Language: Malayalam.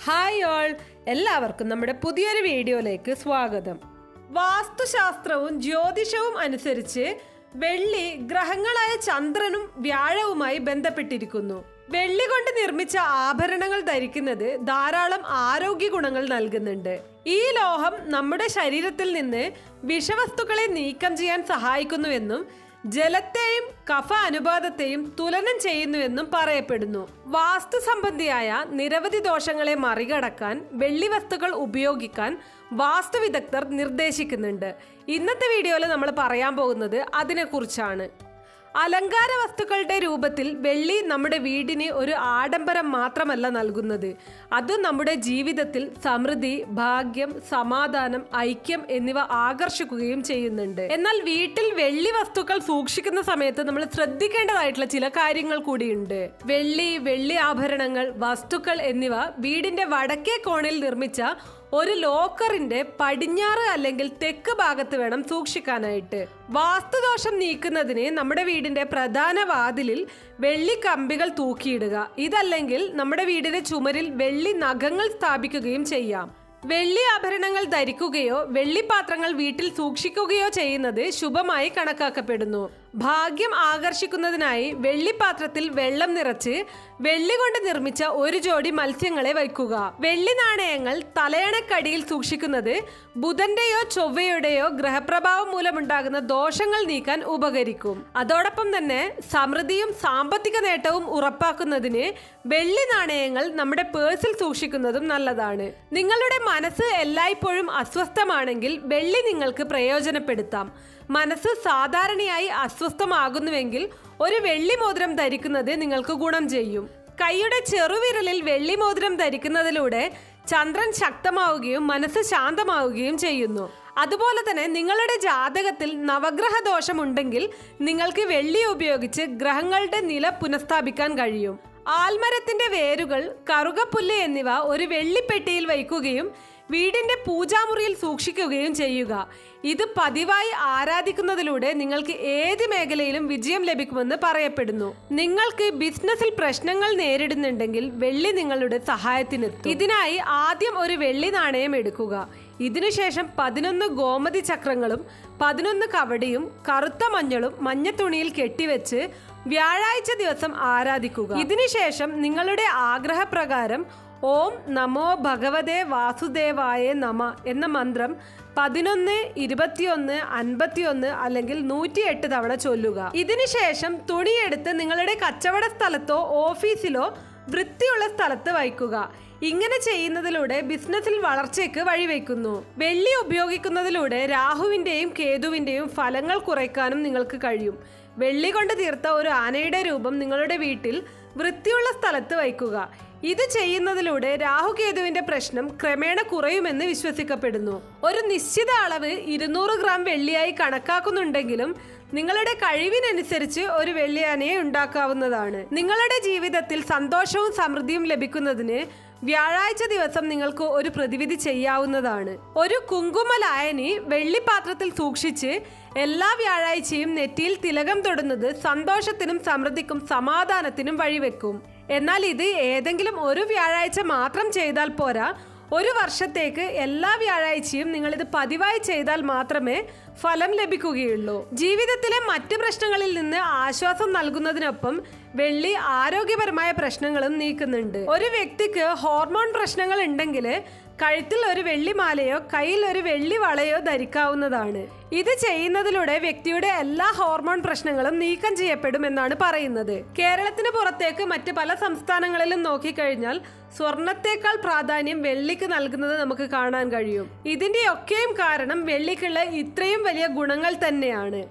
ഹായ് ഓൾ, എല്ലാവർക്കും നമ്മുടെ പുതിയൊരു വീഡിയോയിലേക്ക് സ്വാഗതം. വാസ്തുശാസ്ത്രവും ജ്യോതിഷവും അനുസരിച്ച് വെള്ളി ഗ്രഹങ്ങളായ ചന്ദ്രനും വ്യാഴവുമായി ബന്ധപ്പെട്ടിരിക്കുന്നു. വെള്ളി കൊണ്ട് നിർമ്മിച്ച ആഭരണങ്ങൾ ധരിക്കുന്നത് ധാരാളം ആരോഗ്യ ഗുണങ്ങൾ നൽകുന്നുണ്ട്. ഈ ലോഹം നമ്മുടെ ശരീരത്തിൽ നിന്ന് വിഷവസ്തുക്കളെ നീക്കം ചെയ്യാൻ സഹായിക്കുന്നുവെന്നും ജലത്തെയും കഫ അനുപാതത്തെയും തുലനം ചെയ്യുന്നുവെന്നും പറയപ്പെടുന്നു. വാസ്തു സംബന്ധിയായ നിരവധി ദോഷങ്ങളെ മറികടക്കാൻ വെള്ളി വസ്തുക്കൾ ഉപയോഗിക്കാൻ വാസ്തു വിദഗ്ധർ നിർദ്ദേശിക്കുന്നുണ്ട്. ഇന്നത്തെ വീഡിയോയിൽ നമ്മൾ പറയാൻ പോകുന്നത് അതിനെക്കുറിച്ചാണ്. അലങ്കാര വസ്തുക്കളുടെ രൂപത്തിൽ വെള്ളി നമ്മുടെ വീടിന് ഒരു ആഡംബരം മാത്രമല്ല നൽകുന്നത്, അത് നമ്മുടെ ജീവിതത്തിൽ സമൃദ്ധി, ഭാഗ്യം, സമാധാനം, ഐക്യം എന്നിവ ആകർഷിക്കുകയും ചെയ്യുന്നുണ്ട്. എന്നാൽ വീട്ടിൽ വെള്ളി വസ്തുക്കൾ സൂക്ഷിക്കുന്ന സമയത്ത് നമ്മൾ ശ്രദ്ധിക്കേണ്ടതായിട്ടുള്ള ചില കാര്യങ്ങൾ കൂടിയുണ്ട്. വെള്ളി ആഭരണങ്ങൾ, വസ്തുക്കൾ എന്നിവ വീടിന്റെ വടക്കേ കോണിൽ നിർമ്മിച്ച ഒരു ലോക്കറിന്റെ പടിഞ്ഞാറ് അല്ലെങ്കിൽ തെക്ക് ഭാഗത്ത് വേണം സൂക്ഷിക്കാനായിട്ട്. വാസ്തുദോഷം നീക്കുന്നതിന് നമ്മുടെ വീടിന്റെ പ്രധാന വാതിലിൽ വെള്ളി കമ്പികൾ തൂക്കിയിടുക. ഇതല്ലെങ്കിൽ നമ്മുടെ വീടിന്റെ ചുമരിൽ വെള്ളി നഖങ്ങൾ സ്ഥാപിക്കുകയും ചെയ്യാം. വെള്ളി ആഭരണങ്ങൾ ധരിക്കുകയോ വെള്ളിപ്പാത്രങ്ങൾ വീട്ടിൽ സൂക്ഷിക്കുകയോ ചെയ്യുന്നത് ശുഭമായി കണക്കാക്കപ്പെടുന്നു. ഭാഗ്യം ആകർഷിക്കുന്നതിനായി വെള്ളിപ്പാത്രത്തിൽ വെള്ളം നിറച്ച് വെള്ളി കൊണ്ട് നിർമ്മിച്ച ഒരു ജോഡി മത്സ്യങ്ങളെ വയ്ക്കുക. വെള്ളി നാണയങ്ങൾ തലയണക്കടിയിൽ സൂക്ഷിക്കുന്നത് ബുധന്റെയോ ചൊവ്വയുടെയോ ഗ്രഹപ്രഭാവം മൂലമുണ്ടാകുന്ന ദോഷങ്ങൾ നീക്കാൻ ഉപകരിക്കും. അതോടൊപ്പം തന്നെ സമൃദ്ധിയും സാമ്പത്തിക നേട്ടവും ഉറപ്പാക്കുന്നതിന് വെള്ളി നാണയങ്ങൾ നമ്മുടെ പേഴ്സിൽ സൂക്ഷിക്കുന്നതും നല്ലതാണ്. നിങ്ങളുടെ മനസ്സ് എല്ലായ്പ്പോഴും അസ്വസ്ഥമാണെങ്കിൽ വെള്ളി നിങ്ങൾക്ക് പ്രയോജനപ്പെടുത്താം. മനസ്സ് സാധാരണയായി അസ്വസ്ഥമാകുന്നുവെങ്കിൽ ഒരു വെള്ളി മോതിരം ധരിക്കുന്നത് നിങ്ങൾക്ക് ഗുണം ചെയ്യും. കൈയുടെ ചെറുവിരലിൽ വെള്ളി മോതിരം ധരിക്കുന്നതിലൂടെ ചന്ദ്രൻ ശക്തമാവുകയും മനസ്സ് ശാന്തമാവുകയും ചെയ്യുന്നു. അതുപോലെ തന്നെ നിങ്ങളുടെ ജാതകത്തിൽ നവഗ്രഹ ദോഷമുണ്ടെങ്കിൽ നിങ്ങൾക്ക് വെള്ളി ഉപയോഗിച്ച് ഗ്രഹങ്ങളുടെ നില പുനഃസ്ഥാപിക്കാൻ കഴിയും. ആൽമരത്തിന്റെ വേരുകൾ, കറുകപ്പുല്ല് എന്നിവ ഒരു വെള്ളിപ്പെട്ടിയിൽ വയ്ക്കുകയും വീടിന്റെ പൂജാമുറിയിൽ സൂക്ഷിക്കുകയും ചെയ്യുക. ഇത് പതിവായി ആരാധിക്കുന്നതിലൂടെ നിങ്ങൾക്ക് ഏത് മേഖലയിലും വിജയം ലഭിക്കുമെന്ന് പറയപ്പെടുന്നു. നിങ്ങൾക്ക് ബിസിനസ്സിൽ പ്രശ്നങ്ങൾ നേരിടുന്നുണ്ടെങ്കിൽ വെള്ളി നിങ്ങളുടെ സഹായത്തിനെത്തും. ഇതിനായി ആദ്യം ഒരു വെള്ളി നാണയം എടുക്കുക. ഇതിനുശേഷം 11 ഗോമതി ചക്രങ്ങളും 11 കവടിയും കറുത്ത മഞ്ഞളും മഞ്ഞത്തുണിയിൽ കെട്ടിവെച്ച് വ്യാഴാഴ്ച ദിവസം ആരാധിക്കുക. ഇതിനുശേഷം നിങ്ങളുടെ ആഗ്രഹപ്രകാരം ഓം നമോ ഭഗവതേ വാസുദേവായ നമ എന്ന മന്ത്രം 11, 21, 51 അല്ലെങ്കിൽ 108 തവണ ചൊല്ലുക. ഇതിനുശേഷം തുണിയെടുത്ത് നിങ്ങളുടെ കച്ചവട സ്ഥലത്തോ ഓഫീസിലോ വൃത്തിയുള്ള സ്ഥലത്ത് വയ്ക്കുക. ഇങ്ങനെ ചെയ്യുന്നതിലൂടെ ബിസിനസ്സിൽ വളർച്ചയ്ക്ക് വഴിവെക്കുന്നു. വെള്ളി ഉപയോഗിക്കുന്നതിലൂടെ രാഹുവിന്റെയും കേതുവിന്റെയും ഫലങ്ങൾ കുറയ്ക്കാനും നിങ്ങൾക്ക് കഴിയും. വെള്ളി കൊണ്ട് തീർത്ത ഒരു ആനയുടെ രൂപം നിങ്ങളുടെ വീട്ടിൽ വൃത്തിയുള്ള സ്ഥലത്ത് വയ്ക്കുക. ഇത് ചെയ്യുന്നതിലൂടെ രാഹുകേതുവിന്റെ പ്രശ്നം ക്രമേണ കുറയുമെന്ന് വിശ്വസിക്കപ്പെടുന്നു. ഒരു നിശ്ചിത അളവ് 200 ഗ്രാം വെള്ളിയായി കണക്കാക്കുന്നുണ്ടെങ്കിലും നിങ്ങളുടെ കഴിവിനനുസരിച്ച് ഒരു വെള്ളിയാനയെ ഉണ്ടാക്കാവുന്നതാണ്. നിങ്ങളുടെ ജീവിതത്തിൽ സന്തോഷവും സമൃദ്ധിയും ലഭിക്കുന്നതിന് വ്യാഴാഴ്ച ദിവസം നിങ്ങൾക്ക് ഒരു പ്രതിവിധി ചെയ്യാവുന്നതാണ്. ഒരു കുങ്കുമലായനി വെള്ളിപ്പാത്രത്തിൽ സൂക്ഷിച്ച് എല്ലാ വ്യാഴാഴ്ചയും നെറ്റിയിൽ തിലകം തൊടുന്നത് സന്തോഷത്തിനും സമൃദ്ധിക്കും സമാധാനത്തിനും വഴിവെക്കും. എന്നാൽ ഇത് ഏതെങ്കിലും ഒരു വ്യാഴാഴ്ച മാത്രം ചെയ്താൽ പോരാ. ഒരു വർഷത്തേക്ക് എല്ലാ വ്യാഴാഴ്ചയും നിങ്ങൾ ഇത് പതിവായി ചെയ്താൽ മാത്രമേ ഫലം ലഭിക്കുകയുള്ളൂ. ജീവിതത്തിലെ മറ്റ് പ്രശ്നങ്ങളിൽ നിന്ന് ആശ്വാസം നൽകുന്നതിനൊപ്പം വെള്ളി ആരോഗ്യപരമായ പ്രശ്നങ്ങളും നീക്കുന്നുണ്ട്. ഒരു വ്യക്തിക്ക് ഹോർമോൺ പ്രശ്നങ്ങൾ ഉണ്ടെങ്കിൽ കഴുത്തിൽ ഒരു വെള്ളിമാലയോ കയ്യിൽ ഒരു വെള്ളി വളയോ ധരിക്കാവുന്നതാണ്. ഇത് ചെയ്യുന്നതിലൂടെ വ്യക്തിയുടെ എല്ലാ ഹോർമോൺ പ്രശ്നങ്ങളും നീക്കം ചെയ്യപ്പെടുമെന്നാണ് പറയുന്നത്. കേരളത്തിന് പുറത്തേക്ക് മറ്റ് പല സംസ്ഥാനങ്ങളിലും നോക്കിക്കഴിഞ്ഞാൽ സ്വർണത്തേക്കാൾ പ്രാധാന്യം വെള്ളിക്ക് നൽകുന്നത് നമുക്ക് കാണാൻ കഴിയും. ഇതിന്റെയൊക്കെയും കാരണം വെള്ളിക്കുള്ള ഇത്രയും വലിയ ഗുണങ്ങൾ തന്നെയാണ്.